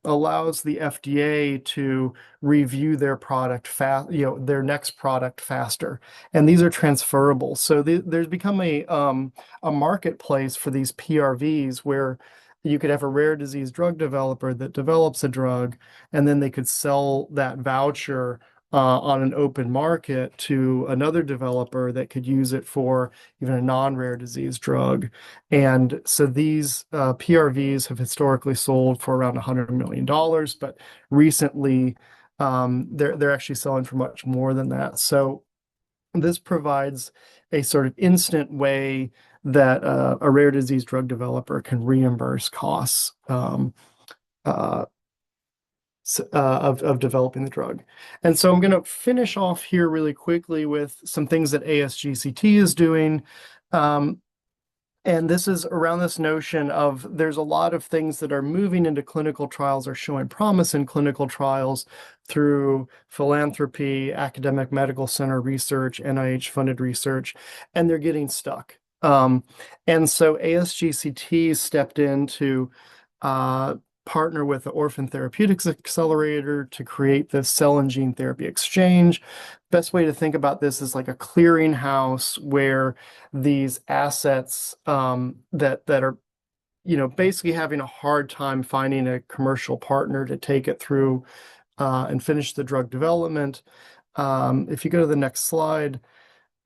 allows the FDA to review their product their next product faster, and these are transferable. So there's become a marketplace for these PRVs where you could have a rare disease drug developer that develops a drug, and then they could sell that voucher on an open market to another developer that could use it for even a non-rare disease drug. And so these PRVs have historically sold for around $100 million, but recently they're actually selling for much more than that. So this provides a sort of instant way that a rare disease drug developer can reimburse costs of developing the drug. And so I'm going to finish off here really quickly with some things that ASGCT is doing. And this is around this notion of there's a lot of things that are moving into clinical trials or showing promise in clinical trials through philanthropy, academic medical center research, NIH-funded research, and they're getting stuck. And so ASGCT stepped in to partner with the Orphan Therapeutics Accelerator to create this cell and gene therapy exchange. Best way to think about this is like a clearinghouse where these assets that are basically having a hard time finding a commercial partner to take it through and finish the drug development. If you go to the next slide,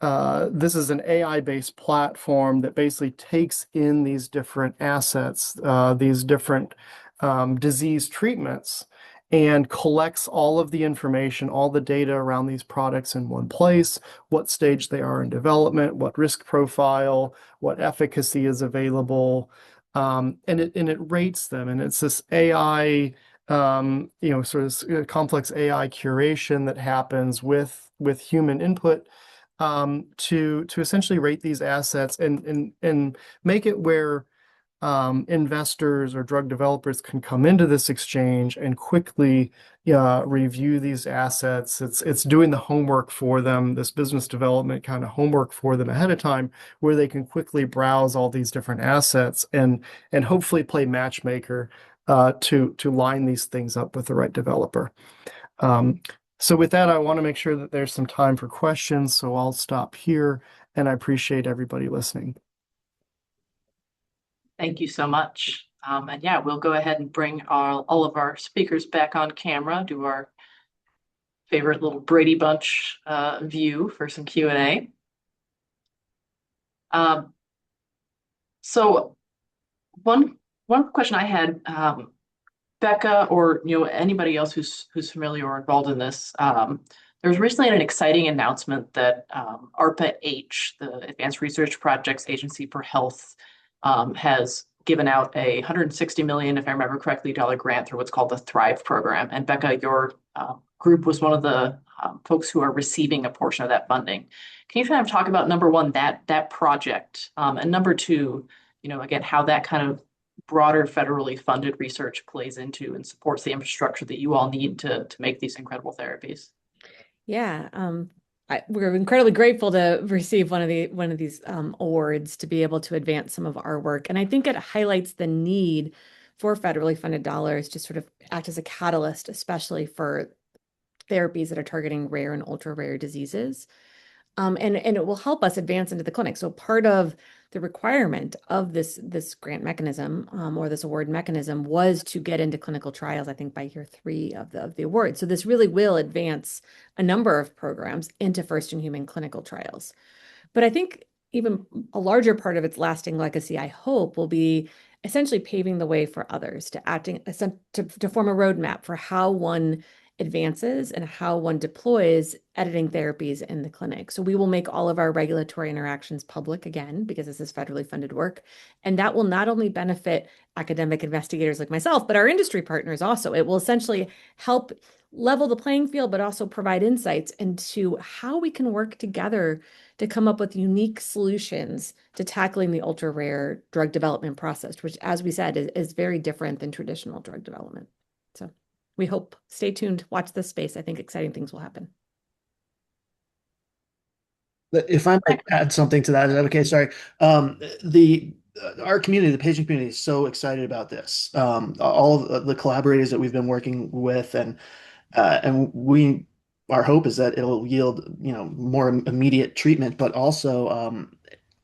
this is an AI-based platform that basically takes in these different assets, these different disease treatments, and collects all of the information, all the data around these products in one place, what stage they are in development, what risk profile, what efficacy is available, and it rates them. And it's this AI, sort of complex AI curation that happens with human input to essentially rate these assets and make it where investors or drug developers can come into this exchange and quickly review these assets. It's doing the homework for them, this business development kind of homework for them ahead of time, where they can quickly browse all these different assets and hopefully play matchmaker to line these things up with the right developer. So with that, I want to make sure that there's some time for questions, so I'll stop here, and I appreciate everybody listening. Thank you so much. And yeah, we'll go ahead and bring all of our speakers back on camera, do our favorite little Brady Bunch view for some Q&A. So one question I had, Becca, or anybody else who's familiar or involved in this, there was recently an exciting announcement that ARPA-H, the Advanced Research Projects Agency for Health, has given out a $160 million, if I remember correctly, grant through what's called the Thrive program. And Becca, your group was one of the folks who are receiving a portion of that funding. Can you kind of talk about, number one, that project, and number two, again, how that kind of broader federally funded research plays into and supports the infrastructure that you all need to make these incredible therapies? Yeah, we're incredibly grateful to receive one of these awards to be able to advance some of our work. And I think it highlights the need for federally funded dollars to sort of act as a catalyst, especially for therapies that are targeting rare and ultra rare diseases. And it will help us advance into the clinic. So part of the requirement of this grant mechanism or this award mechanism was to get into clinical trials, I think by year 3 of the award. So this really will advance a number of programs into first-in-human clinical trials. But I think even a larger part of its lasting legacy, I hope, will be essentially paving the way for others to form a roadmap for how one advances in how one deploys editing therapies in the clinic. So we will make all of our regulatory interactions public again, because this is federally funded work. And that will not only benefit academic investigators like myself, but our industry partners also. It will essentially help level the playing field, but also provide insights into how we can work together to come up with unique solutions to tackling the ultra rare drug development process, which, as we said, is very different than traditional drug development. So we hope, stay tuned, watch this space. I think exciting things will happen. If I might add something to that, is that okay? Sorry. The our community, the patient community, is so excited about this. All of the collaborators that we've been working with, and we, our hope is that it'll yield, more immediate treatment. But also,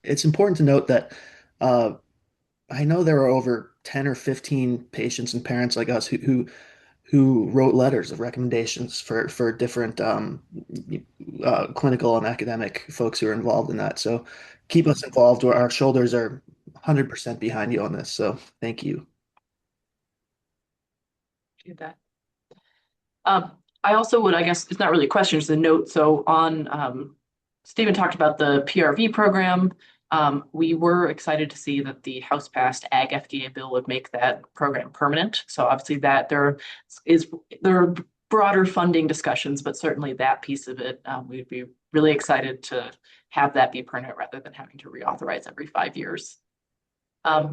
it's important to note that uh, I know there are over 10 or 15 patients and parents like us who wrote letters of recommendations for different clinical and academic folks who are involved in that. So keep us involved. Our shoulders are 100% behind you on this. So thank you. Do that. I also would, I guess, it's not really a question, it's a note. So on, Stephen talked about the PRV program. We were excited to see that the House passed Ag FDA bill would make that program permanent. So obviously that there are broader funding discussions, but certainly that piece of it, we'd be really excited to have that be permanent rather than having to reauthorize every 5 years.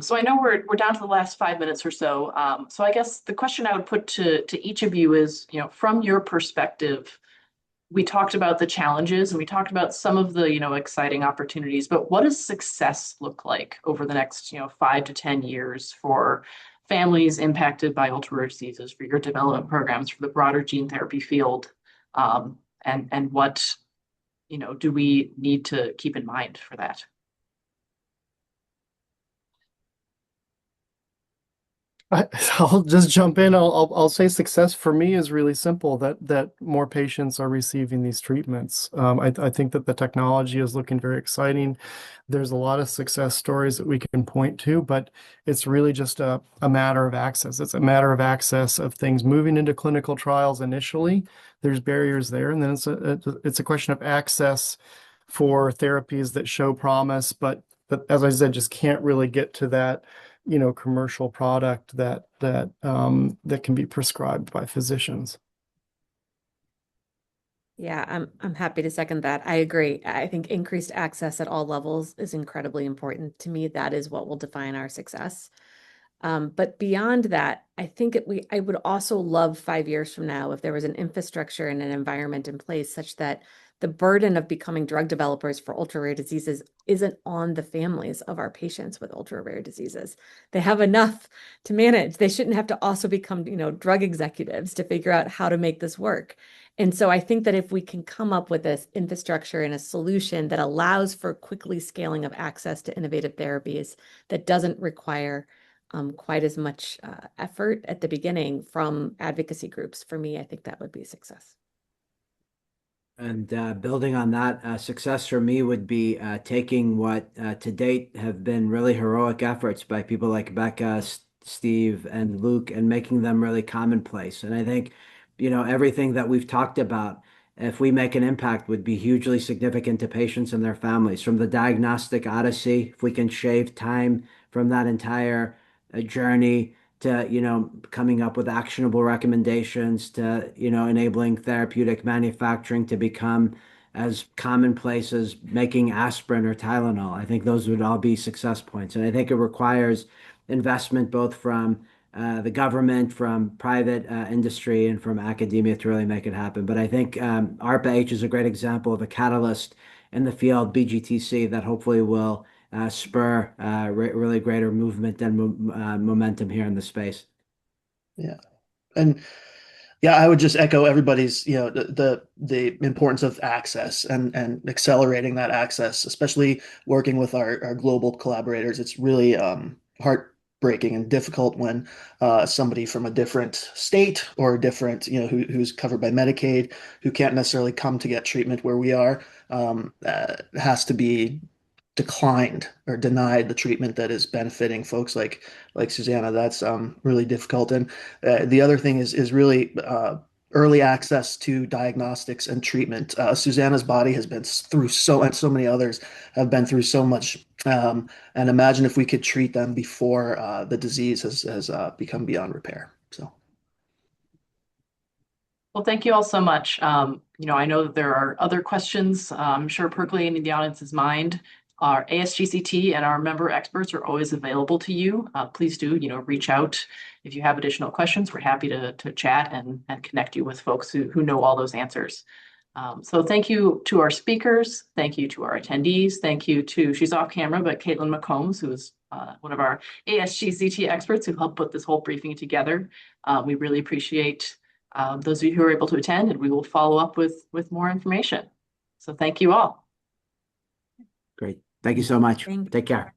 So I know we're down to the last 5 minutes or so. So I guess the question I would put to each of you is, from your perspective, we talked about the challenges and we talked about some of the, exciting opportunities, but what does success look like over the next, 5 to 10 years for families impacted by ultra rare diseases, for your development programs, for the broader gene therapy field? And what, do we need to keep in mind for that? I'll just jump in. I'll say success for me is really simple, that more patients are receiving these treatments. I think that the technology is looking very exciting. There's a lot of success stories that we can point to, but it's really just a matter of access. It's a matter of access of things moving into clinical trials initially. There's barriers there, and then it's a question of access for therapies that show promise, but as I said, just can't really get to that commercial product that can be prescribed by physicians. Yeah, I'm happy to second that. I agree. I think increased access at all levels is incredibly important. To me, that is what will define our success. But beyond that, I think I would also love 5 years from now if there was an infrastructure and an environment in place such that the burden of becoming drug developers for ultra rare diseases isn't on the families of our patients with ultra rare diseases. They have enough to manage. They shouldn't have to also become, drug executives to figure out how to make this work. And so I think that if we can come up with this infrastructure and a solution that allows for quickly scaling of access to innovative therapies that doesn't require quite as much effort at the beginning from advocacy groups, for me, I think that would be a success. And building on that, success for me would be taking what to date have been really heroic efforts by people like Becca, Steve, and Luke, and making them really commonplace. And I think, everything that we've talked about, if we make an impact, would be hugely significant to patients and their families. From the diagnostic odyssey, if we can shave time from that entire journey to, coming up with actionable recommendations to, enabling therapeutic manufacturing to become as commonplace as making aspirin or Tylenol. I think those would all be success points. And I think it requires investment both from the government, from private industry, and from academia to really make it happen. But I think ARPA-H is a great example of a catalyst in the field, BGTC, that hopefully will spur really greater movement and momentum here in the space. Yeah. And yeah, I would just echo everybody's, the importance of access and accelerating that access, especially working with our global collaborators. It's really heartbreaking and difficult when somebody from a different state or a different, who's covered by Medicaid, who can't necessarily come to get treatment where we are, has to be declined or denied the treatment that is benefiting folks like Susanna. That's really difficult. And the other thing is really early access to diagnostics and treatment. Susanna's body has been through and so many others have been through so much. And imagine if we could treat them before the disease has become beyond repair. So. Well, thank you all so much. I know that there are other questions, I'm sure percolating in the audience's mind. Our ASGCT and our member experts are always available to you. Please do, reach out if you have additional questions. We're happy to chat and connect you with folks who know all those answers. So thank you to our speakers. Thank you to our attendees. Thank you to, she's off camera, but Caitlin McCombs, who is one of our ASGCT experts who helped put this whole briefing together. We really appreciate those of you who are able to attend, and we will follow up with more information. So thank you all. Great. Thank you so much. Thank Take care.